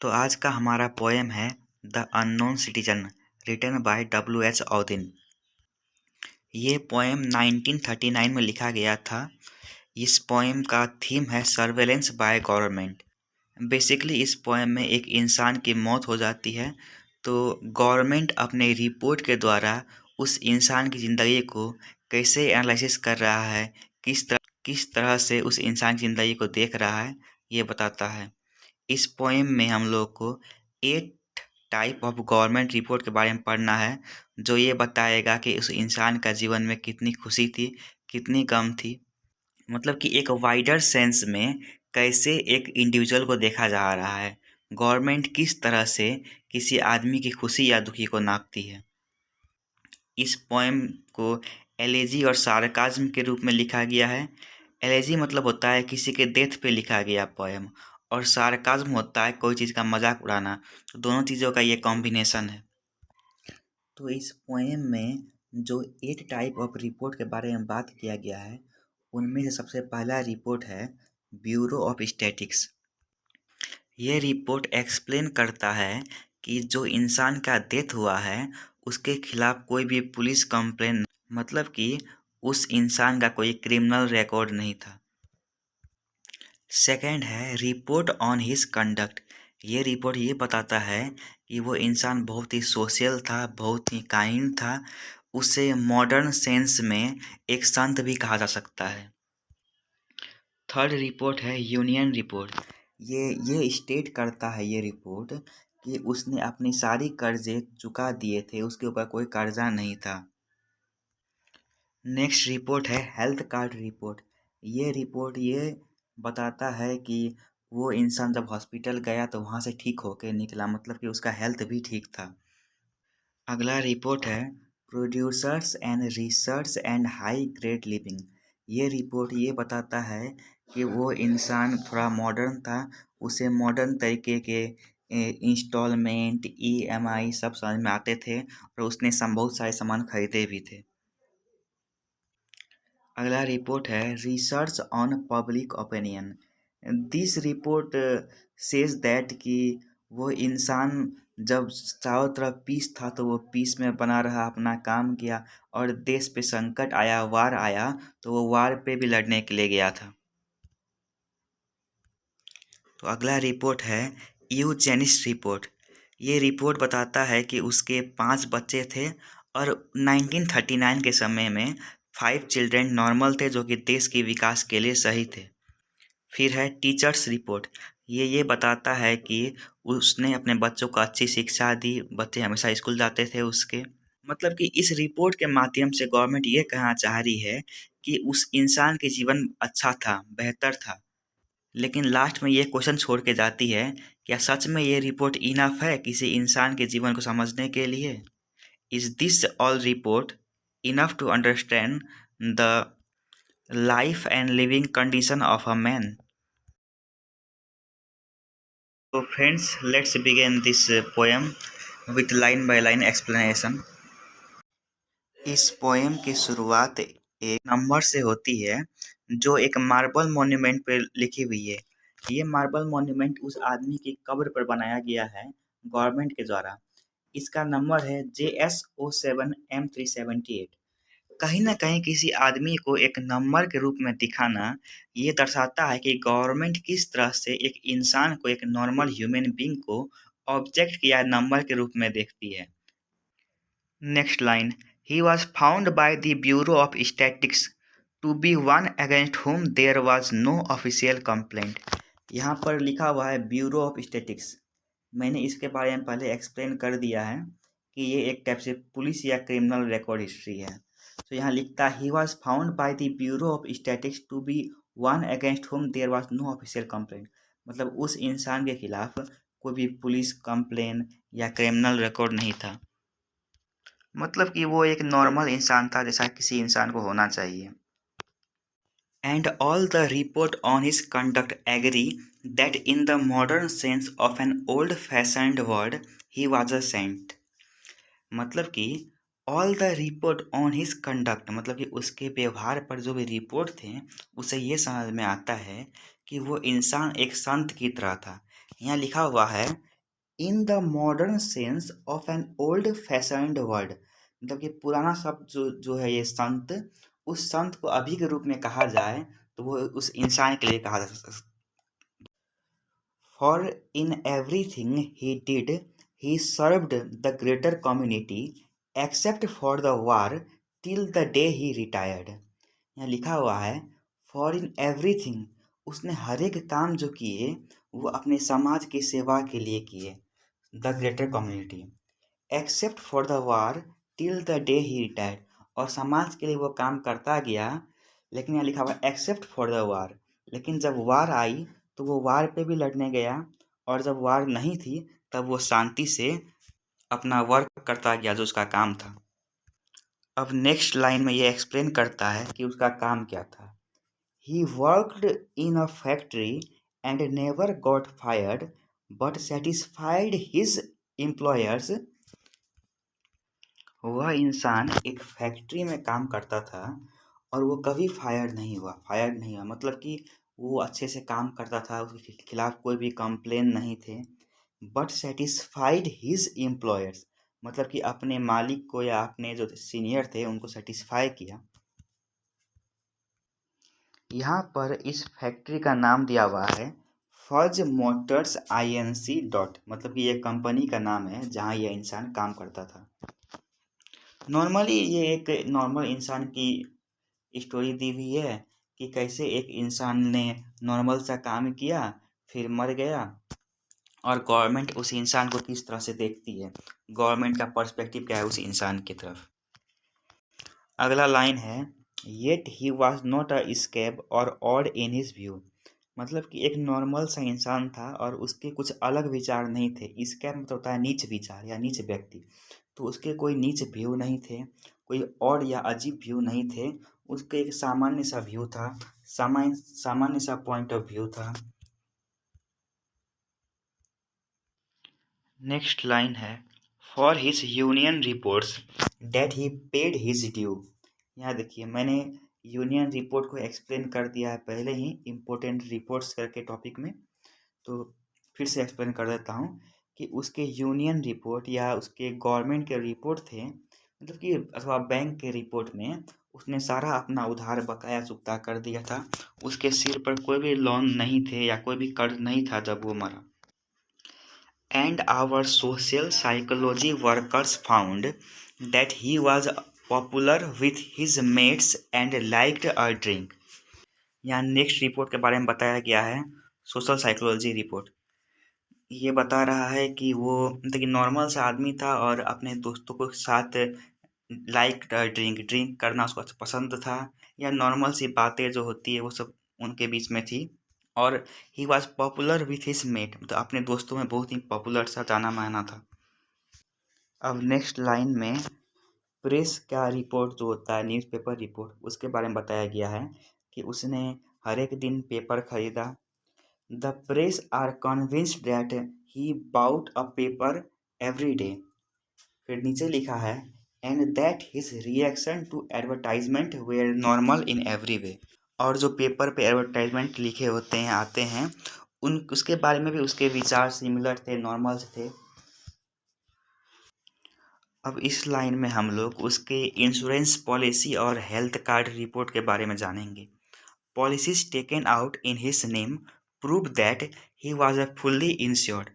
तो आज का हमारा पोएम है the unknown citizen written by W.H. Auden. ये पोएम 1939 में लिखा गया था। इस पोएम का थीम है सर्वेलेंस बाय गवर्नमेंट। बेसिकली इस पोएम में एक इंसान की मौत हो जाती है तो गवर्नमेंट अपने रिपोर्ट के द्वारा उस इंसान की ज़िंदगी को कैसे एनालिसिस कर रहा है, किस तरह से उस इंसान की ज़िंदगी को देख रहा है, ये बताता है। इस पोएम में हम लोग को 8 टाइप ऑफ गवर्नमेंट रिपोर्ट के बारे में पढ़ना है, जो ये बताएगा कि उस इंसान का जीवन में कितनी खुशी थी, कितनी गम थी। मतलब कि एक वाइडर सेंस में कैसे एक इंडिविजुअल को देखा जा रहा है, गवर्नमेंट किस तरह से किसी आदमी की खुशी या दुखी को नापती है। इस पोएम को एलेजी और सार्काज्म के रूप में लिखा गया है। एलेजी मतलब होता है किसी के डेथ पे लिखा गया पोएम, और सार्काज्म होता है कोई चीज़ का मजाक उड़ाना। तो दोनों चीज़ों का ये कॉम्बिनेशन है। तो इस पोएम में जो 8 टाइप ऑफ रिपोर्ट के बारे में बात किया गया है, उनमें से सबसे पहला रिपोर्ट है ब्यूरो ऑफ स्टैटिक्स। ये रिपोर्ट एक्सप्लेन करता है कि जो इंसान का डेथ हुआ है उसके खिलाफ कोई भी पुलिस कंप्लेन, मतलब कि उस इंसान का कोई क्रिमिनल रिकॉर्ड नहीं था। सेकंड है रिपोर्ट ऑन हिज कंडक्ट। ये रिपोर्ट ये बताता है कि वो इंसान बहुत ही सोशल था, बहुत ही काइंड था। उसे मॉडर्न सेंस में एक संत भी कहा जा सकता है। थर्ड रिपोर्ट है यूनियन रिपोर्ट। ये स्टेट करता है ये रिपोर्ट कि उसने अपनी सारी कर्जे चुका दिए थे, उसके ऊपर कोई कर्जा नहीं था। नेक्स्ट रिपोर्ट है हेल्थ कार्ड रिपोर्ट। ये रिपोर्ट ये बताता है कि वो इंसान जब हॉस्पिटल गया तो वहाँ से ठीक होके निकला, मतलब कि उसका हेल्थ भी ठीक था। अगला रिपोर्ट है producers and research and high grade living. ये रिपोर्ट ये बताता है कि वो इंसान थोड़ा मॉडर्न था, उसे मॉडर्न तरीके के इंस्टॉलमेंट, EMI सब समझ में आते थे, और उसने बहुत सारे सामान खरीदे भी थे। अगला रिपोर्ट है research on public opinion. This report says that कि वो इंसान जब चारों तरफ पीस था तो वो पीस में बना रहा, अपना काम किया, और देश पे संकट आया, वार आया तो वो वार पे भी लड़ने के लिए गया था। तो अगला रिपोर्ट है यूजेनिस्ट रिपोर्ट। ये रिपोर्ट बताता है कि उसके 5 बच्चे थे और 1939 के समय में 5 चिल्ड्रेन नॉर्मल थे, जो कि देश के विकास के लिए सही थे। फिर है टीचर्स रिपोर्ट। ये बताता है कि उसने अपने बच्चों को अच्छी शिक्षा दी, बच्चे हमेशा स्कूल जाते थे उसके। मतलब कि इस रिपोर्ट के माध्यम से गवर्नमेंट ये कहना चाह रही है कि उस इंसान के जीवन अच्छा था, बेहतर था। लेकिन लास्ट में ये क्वेश्चन छोड़ के जाती है, क्या सच में ये रिपोर्ट इनफ है किसी इंसान के जीवन को समझने के लिए? Is this all report enough to understand the life and living condition of a man? तो friends, let's begin this poem with line by line explanation. इस पोएम की शुरुआत एक नंबर से होती है जो एक मार्बल मॉन्यूमेंट पर लिखी हुई है। ये मार्बल मॉन्यूमेंट उस आदमी की कब्र पर बनाया गया है गवर्नमेंट के द्वारा। इसका नंबर है JS07M378। कहीं ना कहीं किसी आदमी को एक नंबर के रूप में दिखाना ये दर्शाता है कि गवर्नमेंट किस तरह से एक इंसान को, एक नॉर्मल ह्यूमन बींग को ऑब्जेक्ट या नंबर के रूप में देखती है। Next line, he was found by the Bureau of Statistics to be one against whom there was no official complaint। यहाँ पर लिखा हुआ है ब्यूरो ऑफ स्टैटिक्स। मैंने इसके बारे में पहले एक्सप्लेन कर दिया है कि ये एक टाइप से पुलिस या क्रिमिनल रिकॉर्ड हिस्ट्री है। तो यहाँ लिखता है he was found by the Bureau of Statistics to be one against whom there was no official complaint। मतलब उस इंसान के खिलाफ कोई भी पुलिस कंप्लेन या क्रिमिनल रिकॉर्ड नहीं था। मतलब कि वो एक नॉर्मल इंसान था, जैसा किसी इंसान को होना चाहिए। And all the report on his conduct agree that in the modern sense of an old fashioned word he was a saint. मतलब कि all the report on his conduct, मतलब कि उसके व्यवहार पर जो भी रिपोर्ट थे उसे ये समझ में आता है कि वो इंसान एक संत की तरह था। यहाँ लिखा हुआ है इन the modern sense of an old fashioned word, मतलब कि पुराना शब्द जो है ये संत, उस संत को अभी के रूप में कहा जाए तो वो उस इंसान के लिए कहा जा सकता है। For in everything he did, he served the greater community, except for the war, till the day he retired. यहाँ लिखा हुआ है फॉर इन एवरीथिंग, उसने हर एक काम जो किए वो अपने समाज की सेवा के लिए किए, the greater community, except for the war till the day he retired, और समाज के लिए वो काम करता गया, लेकिन यहाँ लिखा हुआ एक्सेप्ट फॉर द वार, लेकिन जब वार आई तो वो वार पे भी लड़ने गया, और जब वार नहीं थी तब वो शांति से अपना वर्क करता गया जो उसका काम था। अब नेक्स्ट लाइन में ये एक्सप्लेन करता है कि उसका काम क्या था। He worked in a factory and never got fired but satisfied his employers. वह इंसान एक फैक्ट्री में काम करता था और वो कभी फायर नहीं हुआ, मतलब कि वो अच्छे से काम करता था, उसके खिलाफ कोई भी कंप्लेन नहीं थे। बट सेटिस्फाइड हिज एम्प्लॉयर्स, मतलब कि अपने मालिक को या अपने जो सीनियर थे उनको सेटिस्फाई किया। यहाँ पर इस फैक्ट्री का नाम दिया हुआ है फज मोटर्स INC डॉट, मतलब कि ये कंपनी का नाम है जहाँ यह इंसान काम करता था। नॉर्मली ये एक नॉर्मल इंसान की स्टोरी दी हुई है कि कैसे एक इंसान ने नॉर्मल सा काम किया, फिर मर गया, और गवर्नमेंट उस इंसान को किस तरह से देखती है, गवर्नमेंट का पर्सपेक्टिव क्या है उस इंसान की तरफ। अगला लाइन है yet he was not a scab or odd in his view, मतलब कि एक नॉर्मल सा इंसान था और उसके कुछ अलग विचार नहीं थे। स्केप मतलब होता है नीच विचार या नीच व्यक्ति, तो उसके कोई नीच व्यू नहीं थे, कोई ऑड या अजीब व्यू नहीं थे, उसके एक सामान्य सा व्यू था, सामान्य सा पॉइंट ऑफ व्यू था। नेक्स्ट लाइन है for his union reports that he paid his due. यहाँ देखिए मैंने यूनियन रिपोर्ट को एक्सप्लेन कर दिया है पहले ही इम्पोर्टेंट रिपोर्ट्स करके टॉपिक में, तो फिर से एक्सप्लेन कर देता हूँ कि उसके यूनियन रिपोर्ट या उसके गवर्नमेंट के रिपोर्ट थे, मतलब कि अथवा बैंक के रिपोर्ट में उसने सारा अपना उधार बकाया चुकता कर दिया था, उसके सिर पर कोई भी लोन नहीं थे या कोई भी कर्ज नहीं था जब वो मरा। And our social psychology workers found that he was popular with his mates and liked a drink। यहाँ नेक्स्ट रिपोर्ट के बारे में बताया गया है, सोशल साइकोलॉजी रिपोर्ट। ये बता रहा है कि वो मतलब कि नॉर्मल सा आदमी था और अपने दोस्तों के साथ लाइक ड्रिंक करना उसको पसंद था, या नॉर्मल सी बातें जो होती है वो सब उनके बीच में थी। और he was popular with his met, मतलब अपने दोस्तों में बहुत ही पॉपुलर सा जाना माना था। अब नेक्स्ट लाइन में प्रेस का रिपोर्ट जो होता है न्यूज़पेपर रिपोर्ट, उसके बारे में बताया गया है कि उसने हर एक दिन पेपर खरीदा। The press are convinced that he bought a paper every day. फिर नीचे लिखा है and that his reaction to advertisement were normal in every way. और जो पेपर पे एडवर्टाइजमेंट लिखे होते हैं आते हैं उन उसके बारे में भी उसके विचार सिमिलर थे, नॉर्मल थे। अब इस लाइन में हम लोग उसके इंश्योरेंस पॉलिसी और हेल्थ कार्ड रिपोर्ट के बारे में जानेंगे। Policies taken out in his name prove that he was a fully insured,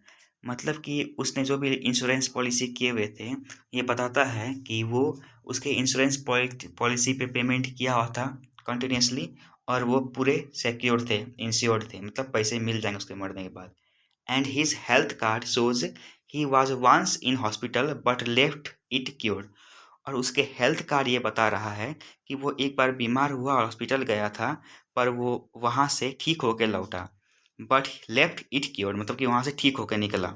मतलब कि उसने जो भी इंश्योरेंस पॉलिसी किए हुए थे ये बताता है कि वो उसके इंश्योरेंस पॉलिसी पे पेमेंट किया हुआ था कंटिन्यूसली, और वो पूरे सिक्योर थे, इंश्योर्ड थे, मतलब पैसे मिल जाएंगे उसके मरने के बाद। And his health card shows he was once in hospital but left it cured, और उसके हेल्थ कार्ड ये बता रहा है कि वो एक बार बीमार हुआ और हॉस्पिटल गया था, पर वो वहाँ से ठीक होकर लौटा, बट लेफ्ट इट क्योर्ड, मतलब कि वहाँ से ठीक होकर निकला।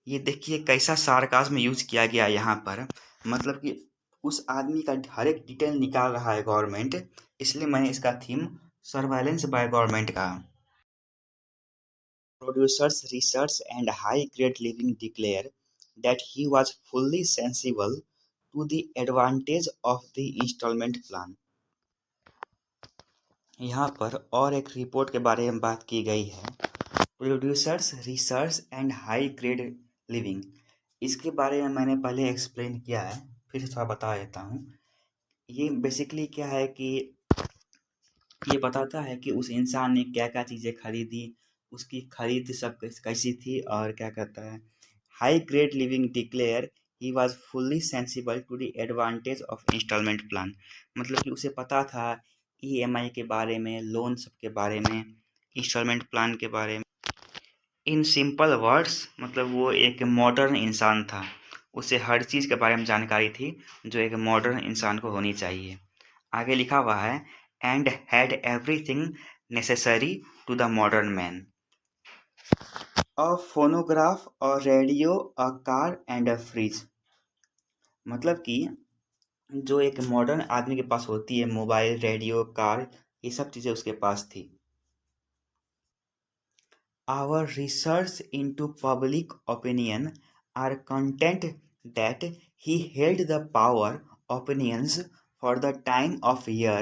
ये देखिए कैसा सार्कास्म यूज किया गया यहाँ पर, मतलब कि उस आदमी का हर एक डिटेल निकाल रहा है गवर्नमेंट, इसलिए मैंने इसका थीम सर्वाइलेंस बाय गवर्नमेंट कहा। Producers research and high-grade living declare that he was fully sensible to the advantage of the installment plan। यहाँ पर और एक रिपोर्ट के बारे में बात की गई है। Producers research and high grade living. इसके बारे में मैंने पहले एक्सप्लेन किया है, फिर से थोड़ा बता देता हूँ। ये बेसिकली क्या है कि ये बताता है कि उस इंसान ने क्या क्या चीज़ें खरीदी, उसकी खरीद सब कैसी थी, और क्या कहता है high grade living declare he was fully sensible to the advantage of instalment plan. मतलब कि उसे पता था ईएमआई के बारे में, लोन सब के बारे में, इंस्टॉलमेंट प्लान के बारे में। इन सिंपल वर्ड्स मतलब वो एक मॉडर्न इंसान था, उसे हर चीज़ के बारे में जानकारी थी जो एक मॉडर्न इंसान को होनी चाहिए। आगे लिखा हुआ है and had everything necessary to the modern man, a phonograph, a radio, a car and a fridge. मतलब कि जो एक मॉडर्न आदमी के पास होती है, मोबाइल, रेडियो, कार, ये सब चीज़ें उसके पास थी। Our research into public opinion are content that he held the power opinions for the time of year.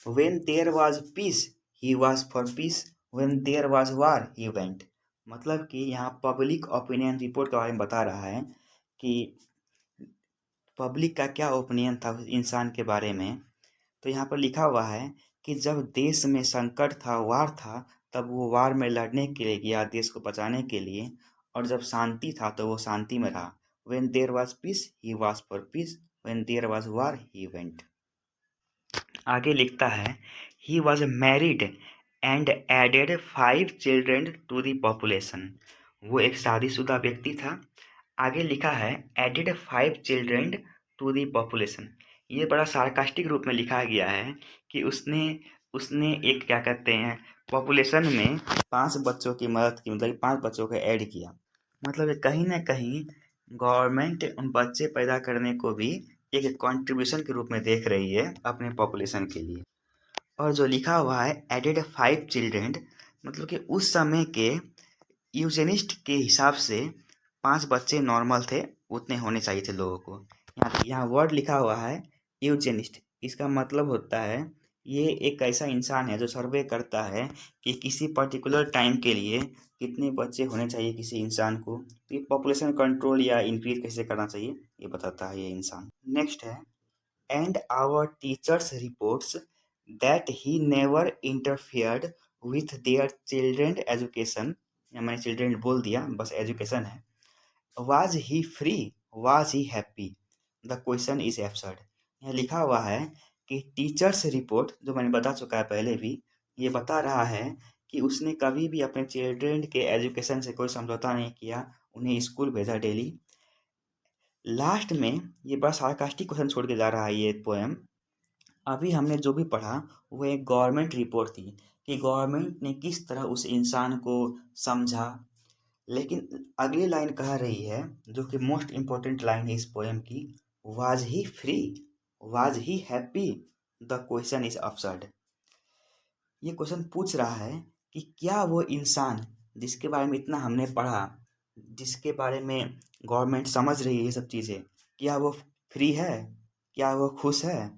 When there was peace, he was for peace. When there was war, he went. मतलब कि यहाँ public opinion report के बारे में बता रहा है कि पब्लिक का क्या ओपिनियन था उस इंसान के बारे में। तो यहाँ पर लिखा हुआ है कि जब देश में संकट था, वार था, तब वो वार में लड़ने के लिए गया, देश को बचाने के लिए, और जब शांति था तो वो शांति में रहा। When there was peace, he was for peace. When there was war, he went. आगे लिखता है he was married and added 5 children to the population. वो एक शादीशुदा व्यक्ति था। आगे लिखा है added 5 children to the population। ये बड़ा सार्कास्टिक रूप में लिखा गया है कि उसने उसने एक क्या कहते हैं पॉपुलेशन में 5 बच्चों की मदद की, मतलब 5 बच्चों को ऐड किया। मतलब कहीं ना कहीं गवर्नमेंट उन बच्चे पैदा करने को भी एक कंट्रीब्यूशन के रूप में देख रही है अपने पॉपुलेशन के लिए। और जो लिखा हुआ है एडेड 5 चिल्ड्रेन, मतलब कि उस समय के यूजेनिस्ट के हिसाब से 5 बच्चे नॉर्मल थे, उतने होने चाहिए थे लोगों को। यहाँ वर्ड लिखा हुआ है यूजेनिस्ट, इसका मतलब होता है ये एक ऐसा इंसान है जो सर्वे करता है कि किसी पर्टिकुलर टाइम के लिए कितने बच्चे होने चाहिए किसी इंसान को, तो ये पॉपुलेशन कंट्रोल या इंक्रीज कैसे करना चाहिए ये बताता है ये इंसान। नेक्स्ट है and our teachers reports that he never interfered with their children education। मैंने चिल्ड्रेन बोल दिया, बस एजुकेशन है। was he free, was he happy, the question is absurd। यहाँ लिखा हुआ है कि टीचर्स रिपोर्ट, जो मैंने बता चुका है पहले भी, ये बता रहा है कि उसने कभी भी अपने चिल्ड्रेन के एजुकेशन से कोई समझौता नहीं किया, उन्हें स्कूल भेजा डेली। लास्ट में ये बड़ा सार्कास्टिक क्वेश्चन छोड़ के जा रहा है ये पोएम। अभी हमने जो भी पढ़ा वो एक गवर्नमेंट रिपोर्ट थी कि गवर्नमेंट ने किस तरह उस इंसान को समझा, लेकिन अगली लाइन कह रही है जो कि मोस्ट इम्पोर्टेंट लाइन है इस पोएम की, was he free, was he happy, the question is absurd. ये क्वेश्चन पूछ रहा है कि क्या वो इंसान जिसके बारे में इतना हमने पढ़ा, जिसके बारे में गवर्नमेंट समझ रही है ये सब चीज़ें, क्या वो फ्री है, क्या वो खुश है।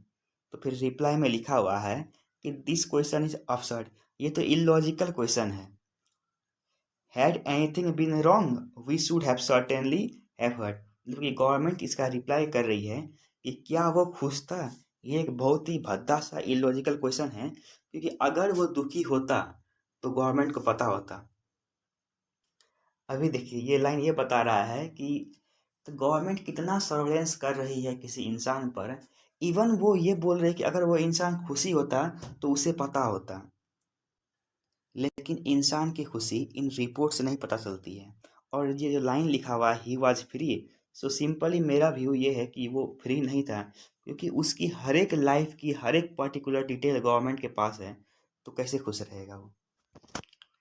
तो फिर रिप्लाई में लिखा हुआ है कि दिस क्वेश्चन इज अब्सर्ड, ये तो इलॉजिकल क्वेश्चन है। Had anything been wrong we should have certainly have heard. मतलब कि गवर्नमेंट इसका रिप्लाई कर रही है कि क्या वो खुश था। ये एक बहुत ही भद्दा सा इलॉजिकल क्वेश्चन है, क्योंकि अगर वो दुखी होता तो गवर्नमेंट को पता होता। अभी देखिए ये लाइन ये बता रहा है कि तो गवर्नमेंट कितना सर्वेलेंस कर रही है किसी इंसान पर। इवन वो ये बोल रहे कि अगर वो इंसान खुशी होता तो उसे पता होता, लेकिन इंसान की खुशी इन रिपोर्ट से नहीं पता चलती है। और ये जो लाइन लिखा हुआ है he was free, so simply मेरा व्यू ये है कि वो फ्री नहीं था, क्योंकि उसकी हर एक लाइफ की हर एक पर्टिकुलर डिटेल गवर्नमेंट के पास है, तो कैसे खुश रहेगा वो।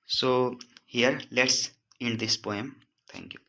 So here let's end this poem. Thank you.